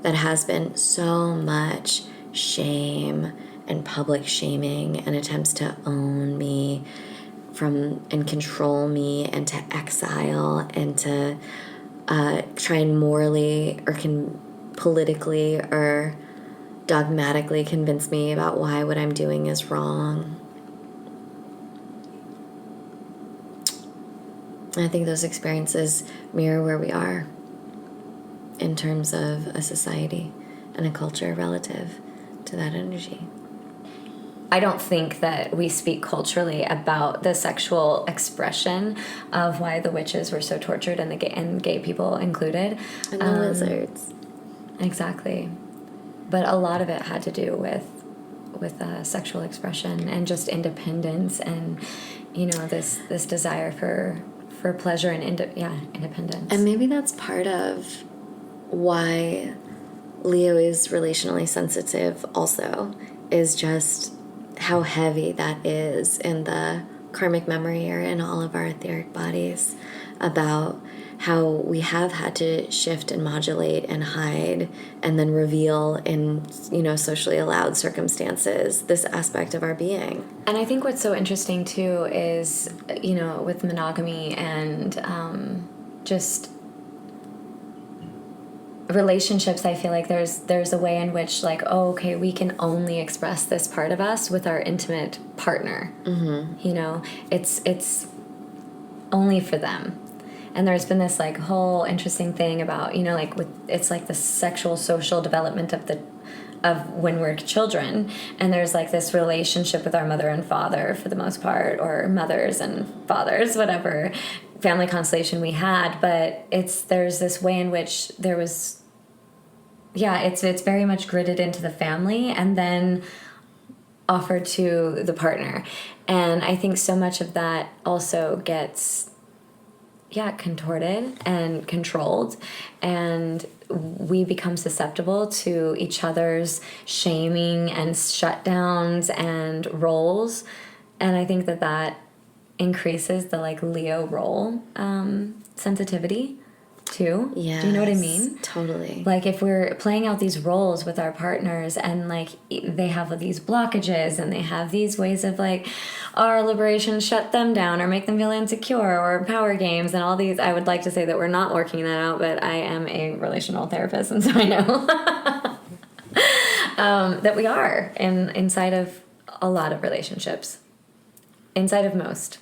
That has been so much shame and public shaming and attempts to own me and control me and to exile and to try and morally or politically or dogmatically convince me about why what I'm doing is wrong. I think those experiences mirror where we are in terms of a society and a culture relative to that energy. I don't think that we speak culturally about the sexual expression of why the witches were so tortured and gay people included. And the lizards. Exactly. But a lot of it had to do with sexual expression and just independence and, this desire for pleasure and independence. And maybe that's part of why Leo is relationally sensitive also, is just how heavy that is in the karmic memory or in all of our etheric bodies about how we have had to shift and modulate and hide and then reveal in, socially allowed circumstances this aspect of our being. And I think what's so interesting too is, with monogamy and just relationships, I feel like there's a way in which we can only express this part of us with our intimate partner. Mm-hmm. It's only for them. And there's been this whole interesting thing about it's the sexual social development of when we're children, and there's this relationship with our mother and father for the most part, or mothers and fathers, whatever family constellation we had, but there's this way in which there was it's very much gridded into the family and then offered to the partner. And I think so much of that also gets contorted and controlled, and we become susceptible to each other's shaming and shutdowns and roles. And I think that increases the Leo role sensitivity too. Yes, do you know what I mean? Totally. If we're playing out these roles with our partners and they have these blockages and they have these ways of our liberation shut them down or make them feel insecure, or power games and all these. I would like to say that we're not working that out, but I am a relational therapist, and so I know that we are inside of a lot of relationships, inside of most,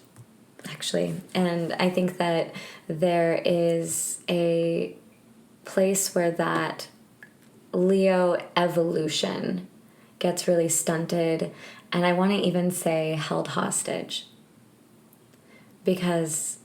actually. And I think that there is a place where that Leo evolution gets really stunted, and I want to even say held hostage, because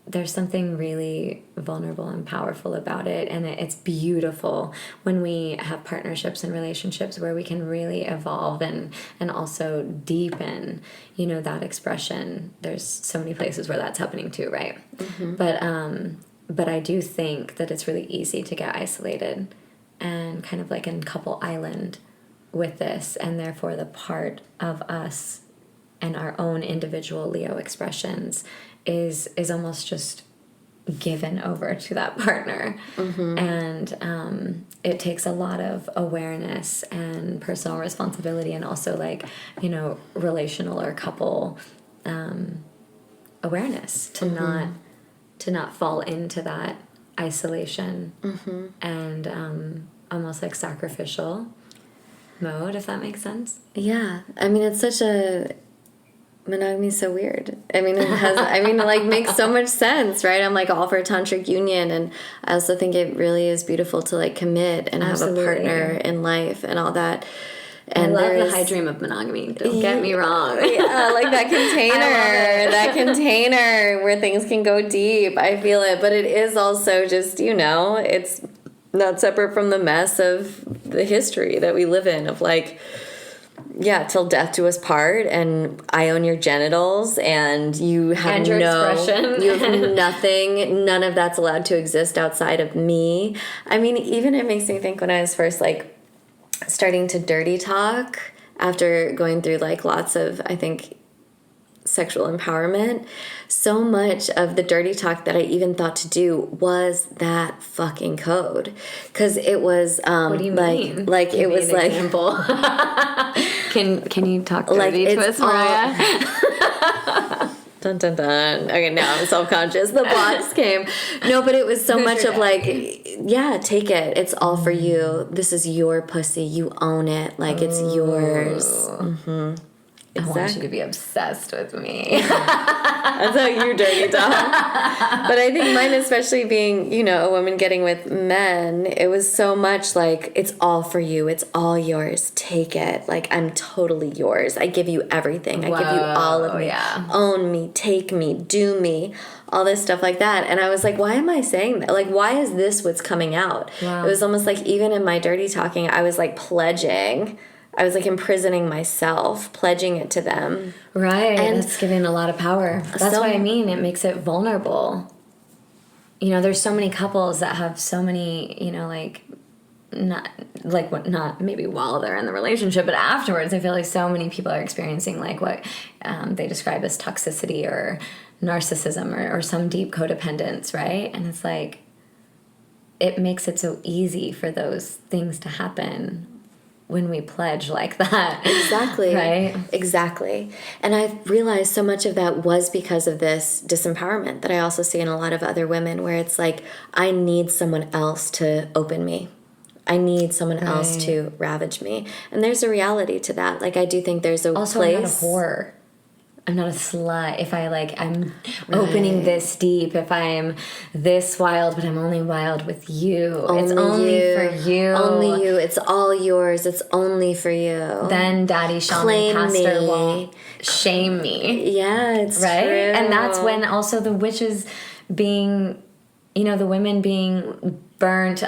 there's something really vulnerable and powerful about it, and it's beautiful when we have partnerships and relationships where we can really evolve and also deepen, that expression. There's so many places where that's happening too, right? Mm-hmm. But I do think that it's really easy to get isolated and kind of in couple island with this, and therefore the part of us and our own individual Leo expressions is almost just given over to that partner. Mm-hmm. And it takes a lot of awareness and personal responsibility, and also relational or couple awareness to not fall into that isolation and almost sacrificial mode, if that makes sense. Yeah, I mean, it's such a monogamy is so weird. I mean, it makes so much sense, right? I'm all for a tantric union, and I also think it really is beautiful to commit and Absolutely. have a partner in life and all that. And I love the high dream of monogamy. Don't get me wrong. Yeah, that container where things can go deep. I feel it, but it is also just, it's not separate from the mess of the history that we live in of like, yeah, till death do us part, and I own your genitals, and you have and your expression. You have nothing. None of that's allowed to exist outside of me. I mean, even it makes me think when I was first like starting to dirty talk after going through like lots of, I think, sexual empowerment, so much of the dirty talk that I even thought to do was that fucking code, because it was what do you mean? Like Give it me was an like example. Can you talk dirty to us, Mariah? Dun, dun, dun. Okay, now I'm self-conscious. The blocks came. No, but it was so much of like, yeah, take it. It's all for you. This is your pussy. You own it. Like, it's yours. Mm-hmm. Exactly. I want you to be obsessed with me. That's how you dirty talk. But I think mine, especially being, you know, a woman getting with men, it was so much like, it's all for you. It's all yours. Take it. Like, I'm totally yours. I give you everything. I give you all of me. Yeah. Own me. Take me. Do me. All this stuff like that. And I was like, why am I saying that? Like, why is this what's coming out? Wow. It was almost like even in my dirty talking, I was like pledging. I was like imprisoning myself, pledging it to them. Right. And that's giving a lot of power. That's what I mean. It makes it vulnerable. You know, there's so many couples that have so many, you know, like, not maybe while they're in the relationship, but afterwards, I feel like so many people are experiencing like what they describe as toxicity or narcissism or some deep codependence, right? And it's like, it makes it so easy for those things to happen when we pledge like that. Exactly. Right? Exactly. And I've realized so much of that was because of this disempowerment that I also see in a lot of other women, where it's like, I need someone else to open me. I need someone else to ravage me. And there's a reality to that. Like, I do think there's a also, place. I'm not a whore. I'm not a slut. If I like, I'm opening this deep, if I'm this wild, but I'm only wild with you. It's only for you. Only you. It's all yours. It's only for you. Then daddy, shaman, pastor won't shame me. Yeah, it's right? true. And that's when also the witches being, you know, the women being burnt,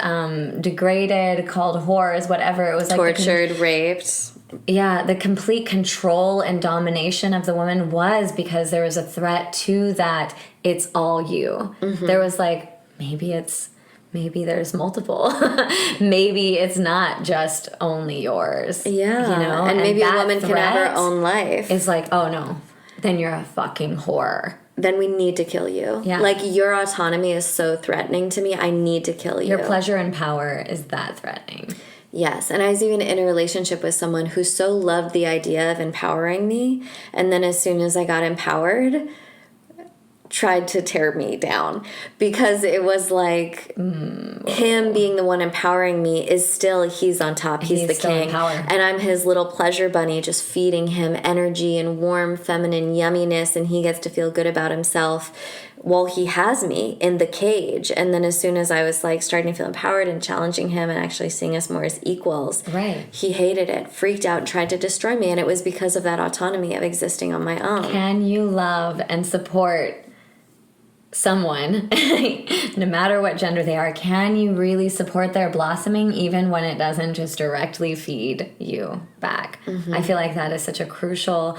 degraded, called whores, whatever. It was like tortured, raped. Yeah, the complete control and domination of the woman was because there was a threat to that. It's all you. Mm-hmm. There was like, maybe there's multiple. Maybe it's not just only yours. Yeah. You know? And maybe a woman can have her own life. It's like, oh no, then you're a fucking whore. Then we need to kill you. Yeah. Like, your autonomy is so threatening to me. I need to kill you. Your pleasure and power is that threatening. Yes, and I was even in a relationship with someone who so loved the idea of empowering me, and then as soon as I got empowered, tried to tear me down, because it was like him being the one empowering me is still, he's on top, he's the king, and I'm his little pleasure bunny just feeding him energy and warm feminine yumminess, and he gets to feel good about himself while he has me in the cage. And then as soon as I was like starting to feel empowered and challenging him and actually seeing us more as equals, he hated it, freaked out, and tried to destroy me. And it was because of that autonomy of existing on my own. Can you love and support someone, no matter what gender they are? Can you really support their blossoming even when it doesn't just directly feed you back? Mm-hmm. I feel like that is such a crucial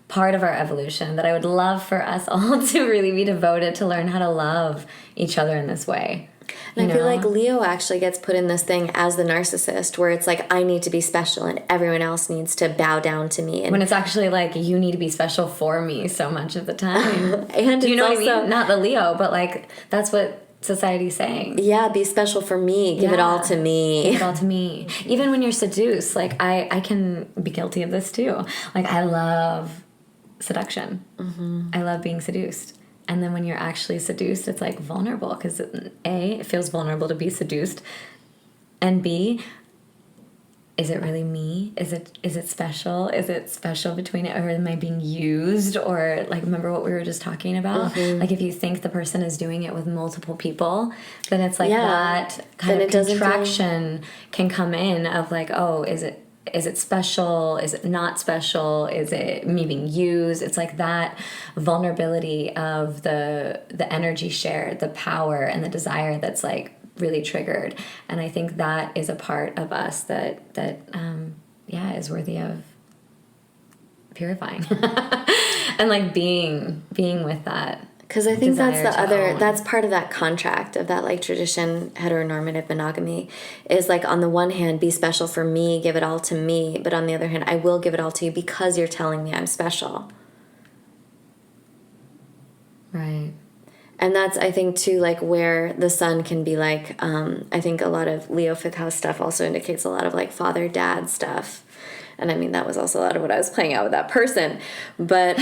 part of our evolution that I would love for us all to really be devoted to learn how to love each other in this way. And I feel like Leo actually gets put in this thing as the narcissist, where it's like, I need to be special and everyone else needs to bow down to me. And when it's actually like, you need to be special for me so much of the time. And do you know also, what I mean? Not the Leo, but like, that's what society's saying. Yeah, be special for me. Give it all to me. Give it all to me. Even when you're seduced, like I can be guilty of this too. Like, I love seduction. Mm-hmm. I love being seduced. And then when you're actually seduced, it's like vulnerable, because A, it feels vulnerable to be seduced, and B, is it really me? Is it special? Is it special between it, or am I being used? Or like, remember what we were just talking about? Mm-hmm. Like, if you think the person is doing it with multiple people, then it's like that kind of contraction can come in of like, oh, is it special? Is it not special? Is it me being used? It's like that vulnerability of the energy shared, the power and the desire that's like really triggered. And I think that is a part of us that is worthy of purifying and like being with that. Because I think that's the other, own. that's part of that contract of that like tradition, heteronormative monogamy, is like on the one hand, be special for me, give it all to me. But on the other hand, I will give it all to you because you're telling me I'm special. Right. And that's, I think, too, like where the son can be like, I think a lot of Leo fifth house stuff also indicates a lot of like father-dad stuff. And I mean, that was also a lot of what I was playing out with that person. But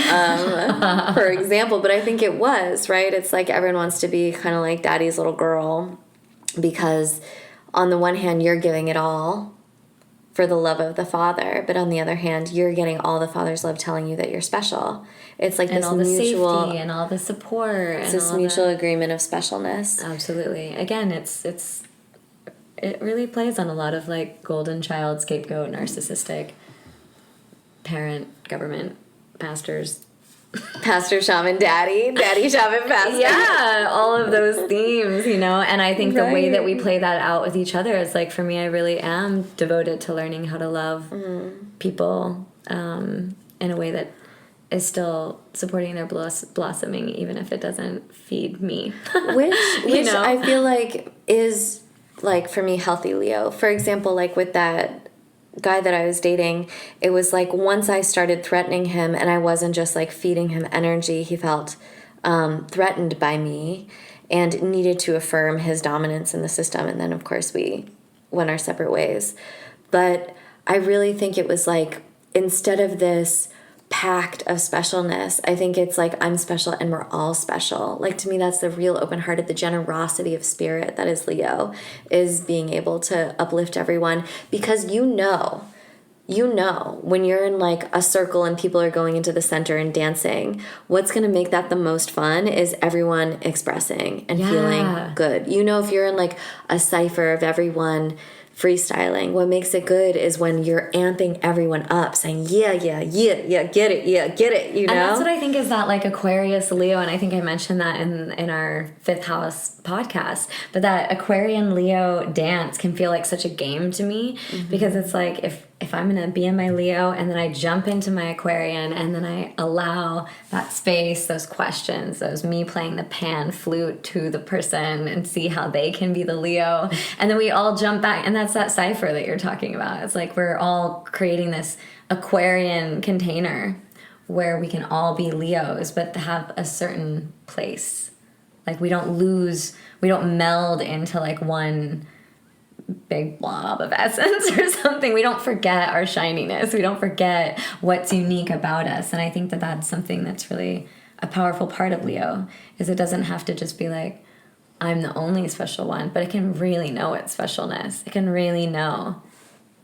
for example, but I think it was, right? It's like everyone wants to be kind of like daddy's little girl because on the one hand, you're giving it all for the love of the father. But on the other hand, you're getting all the father's love telling you that you're special. It's like and this all the mutual safety and all the support. It's this mutual agreement of specialness. Absolutely. Again, it really plays on a lot of like golden child, scapegoat, narcissistic parent, government, pastors. Pastor, shaman, daddy, shaman, pastor. Yeah, all of those themes, you know. And I think the way that we play that out with each other is like, for me, I really am devoted to learning how to love people in a way that is still supporting their blossoming, even if it doesn't feed me. which You know? I feel like is like for me healthy Leo. For example, like with that guy that I was dating, it was like once I started threatening him and I wasn't just like feeding him energy, he felt threatened by me and needed to affirm his dominance in the system. And then of course we went our separate ways. But I really think it was like, instead of this pact of specialness, I think it's like I'm special and we're all special. Like to me, that's the real open-hearted, the generosity of spirit that is Leo, is being able to uplift everyone. Because you know when you're in like a circle and people are going into the center and dancing, what's going to make that the most fun is everyone expressing and feeling good. You know, if you're in like a cipher of everyone freestyling, what makes it good is when you're amping everyone up, saying yeah, get it, you know. And that's what I think is that like Aquarius Leo, and I think I mentioned that in our fifth house podcast, but that Aquarian Leo dance can feel like such a game to me, because it's like if I'm gonna be in my Leo and then I jump into my Aquarian and then I allow that space, those questions, those me playing the pan flute to the person and see how they can be the Leo, and then we all jump back, and that's that cipher that you're talking about. It's like we're all creating this Aquarian container where we can all be Leos, but have a certain place. Like we don't meld into like one big blob of essence or something. We don't forget our shininess. We don't forget what's unique about us. And I think that that's something that's really a powerful part of Leo, is it doesn't have to just be like, I'm the only special one, but it can really know its specialness. It can really know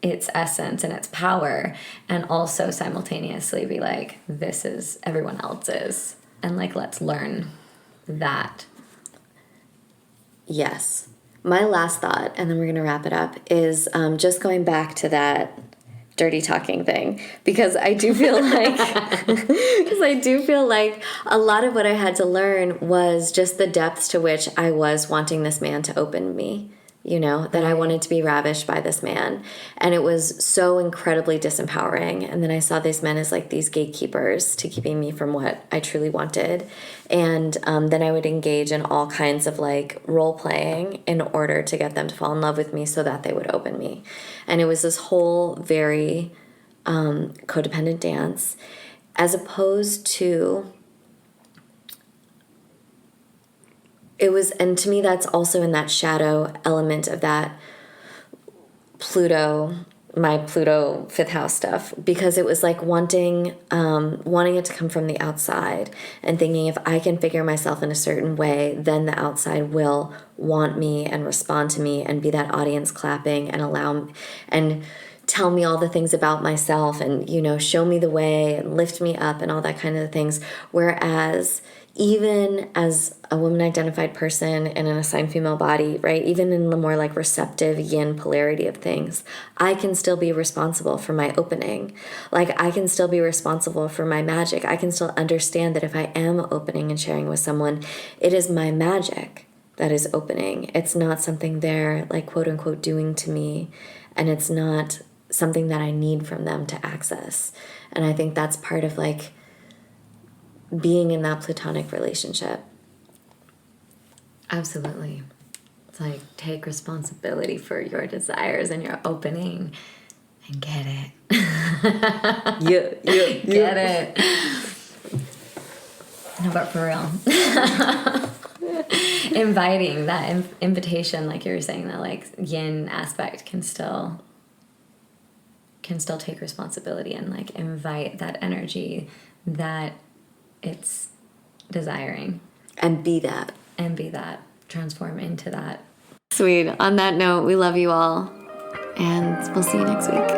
its essence and its power, and also simultaneously be like, this is everyone else's, and like, let's learn that. Yes. My last thought, and then we're going to wrap it up, is just going back to that dirty talking thing, because I do feel like a lot of what I had to learn was just the depths to which I was wanting this man to open me, you know, that I wanted to be ravished by this man. And it was so incredibly disempowering. And then I saw these men as like these gatekeepers to keeping me from what I truly wanted. And then I would engage in all kinds of like role playing in order to get them to fall in love with me so that they would open me. And it was this whole very codependent dance, as opposed to it was, and to me that's also in that shadow element of that my Pluto fifth house stuff, because it was like wanting it to come from the outside and thinking if I can figure myself in a certain way, then the outside will want me and respond to me and be that audience clapping and allow and tell me all the things about myself and, you know, show me the way and lift me up and all that kind of things. Whereas even as a woman-identified person in an assigned female body, right, even in the more like receptive yin polarity of things, I can still be responsible for my opening. Like I can still be responsible for my magic. I can still understand that if I am opening and sharing with someone, it is my magic. that is opening. It's not something they're like quote unquote doing to me, and it's not something that I need from them to access. And I think that's part of like being in that platonic relationship. Absolutely. It's like, take responsibility for your desires and your opening and get it. Yeah. Get it. No, but for real. Inviting that invitation, like you were saying, that like yin aspect can still take responsibility and like invite that energy that it's desiring. And be that. Transform into that. Sweet. On that note, we love you all, and we'll see you next week.